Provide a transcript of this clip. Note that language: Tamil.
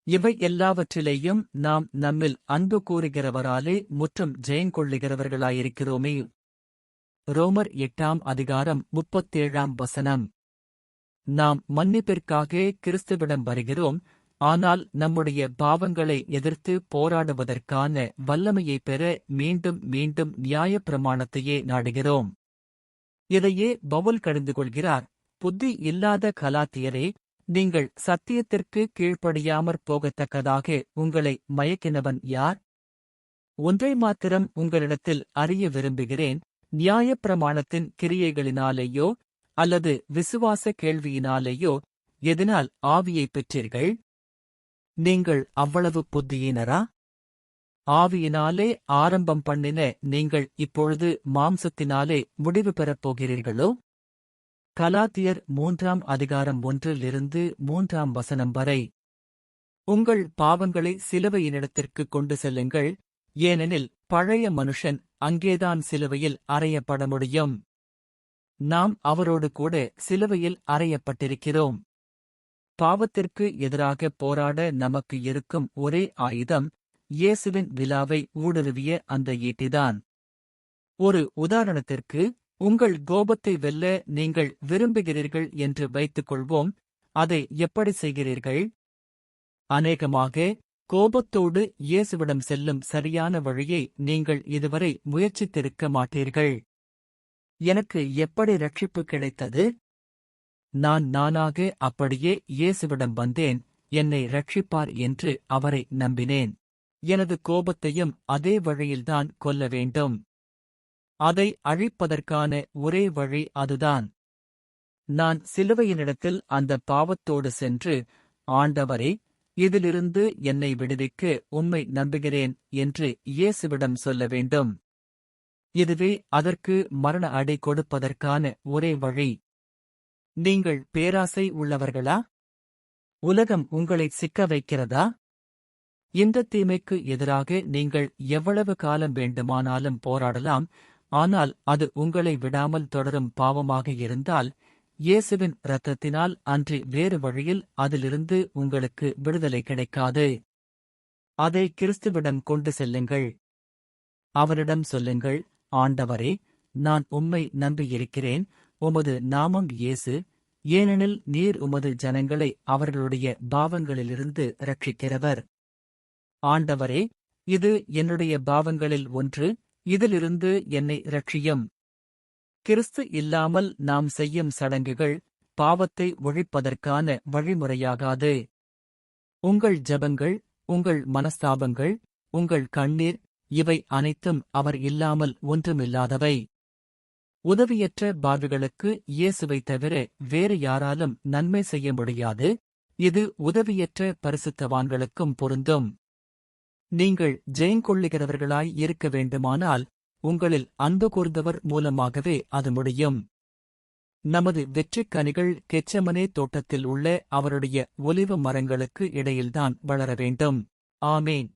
இவை எல்லாவற்றிலேயும் நாம் நம்மில் அன்பு கூறுகிறவராலே முற்றும் ஜெயங்கொள்ளுகிறவர்களாயிருக்கிறோமே. ரோமர் 8:37. நாம் மன்னிப்பிற்காக கிறிஸ்துவிடம் வருகிறோம், ஆனால் நம்முடைய பாவங்களை எதிர்த்து போராடுவதற்கான வல்லமையைப் பெற மீண்டும் மீண்டும் நியாயப்பிரமாணத்தையே நாடுகிறோம். இதையே பவுல் கடிந்து கொள்கிறார். புத்தி இல்லாத கலாத்தியரே, நீங்கள் சத்தியத்திற்கு கீழ்ப்படியாமற் போகத்தக்கதாக உங்களை மயக்கினவன் யார்? ஒன்றை மாத்திரம் உங்களிடத்தில் அறிய விரும்புகிறேன், நியாயப்பிரமாணத்தின் கிரியைகளினாலேயோ அல்லது விசுவாச கேள்வியினாலேயோ எதனால் ஆவியைப் பெற்றீர்கள்? நீங்கள் அவ்வளவு புத்தியினரா? ஆவியினாலே ஆரம்பம் பண்ணின நீங்கள் இப்பொழுது மாம்சத்தினாலே முடிவு பெறப் போகிறீர்களோ? கலாத்தியர் 3:1-3 வரை. உங்கள் பாவங்களை சிலுவையினிடத்திற்கு கொண்டு செல்லுங்கள், ஏனெனில் பழைய மனுஷன் அங்கேதான் சிலுவையில் அறையப்பட முடியும். நாம் அவரோடு கூட சிலுவையில் அறையப்பட்டிருக்கிறோம். பாவத்திற்கு எதிராக போராட நமக்கு இருக்கும் ஒரே ஆயுதம் இயேசுவின் விலாவை ஊடுருவிய அந்த ஈட்டிதான். ஒரு உதாரணத்திற்கு, உங்கள் கோபத்தை வெல்ல நீங்கள் விரும்புகிறீர்கள் என்று வைத்துக் கொள்வோம். அதை எப்படி செய்கிறீர்கள்? அநேகமாக கோபத்தோடு இயேசுவிடம் செல்லும் சரியான வழியை நீங்கள் இதுவரை முயற்சித்திருக்க மாட்டீர்கள். எனக்கு எப்படி ரட்சிப்பு கிடைத்தது? நானாக அப்படியே இயேசுவிடம் வந்தேன், என்னை ரட்சிப்பார் என்று அவரை நம்பினேன். எனது கோபத்தையும் அதே வழியில்தான் கொல்ல வேண்டும். அதை அழிப்பதற்கான ஒரே வழி அதுதான். நான் சிலுவையினிடத்தில் அந்த பாவத்தோடு சென்று, ஆண்டவரே, இதிலிருந்து என்னை விடுவிக்க உம்மை நம்புகிறேன் என்று இயேசுவிடம் சொல்ல வேண்டும். இதுவே அதற்கு மரண அடை கொடுப்பதற்கான ஒரே வழி. நீங்கள் பேராசை உள்ளவர்களா? உலகம் உங்களை சிக்க வைக்கிறதா? இந்த தீமைக்கு எதிராக நீங்கள் எவ்வளவு காலம் வேண்டுமானாலும் போராடலாம், ஆனால் அது உங்களை விடாமல் தொடரும் பாவமாக இருந்தால், இயேசுவின் இரத்தத்தினால் அன்றி வேறு வழியில் அதிலிருந்து உங்களுக்கு விடுதலை கிடைக்காது. அதை கிறிஸ்துவிடம் கொண்டு செல்லுங்கள். அவரிடம் சொல்லுங்கள், ஆண்டவரே, நான் உம்மை நம்பியிருக்கிறேன், உமது நாமம் இயேசு, ஏனெனில் நீர் உமது ஜனங்களை அவர்களுடைய பாவங்களிலிருந்து இரட்சிக்கிறவர். ஆண்டவரே, இது என்னுடைய பாவங்களில் ஒன்று, இதிலிருந்து என்னை இரட்சியும். கிறிஸ்து இல்லாமல் நாம் செய்யும் சடங்குகள் பாவத்தை ஒழிப்பதற்கான வழிமுறையாகாது. உங்கள் ஜெபங்கள், உங்கள் மனஸ்தாபங்கள், உங்கள் கண்ணீர், இவை அனைத்தும் அவர் இல்லாமல் ஒன்றுமில்லாதவை. உதவியற்ற பாவிகளுக்கு இயேசுவை தவிர வேறு யாராலும் நன்மை செய்ய முடியாது. இது உதவியற்ற பரிசுத்தவான்களுக்கும் பொருந்தும். நீங்கள் ஜெயங்கொள்ளுகிறவர்களாய் இருக்க வேண்டுமானால் உங்களில் அன்பு கூர்ந்தவர் மூலமாகவே அது முடியும். நமது வெற்றிக் கனிகள் கெச்சமனே தோட்டத்தில் உள்ள அவருடைய ஒலிவ மரங்களுக்கு இடையில்தான் வளர வேண்டும். ஆமேன்.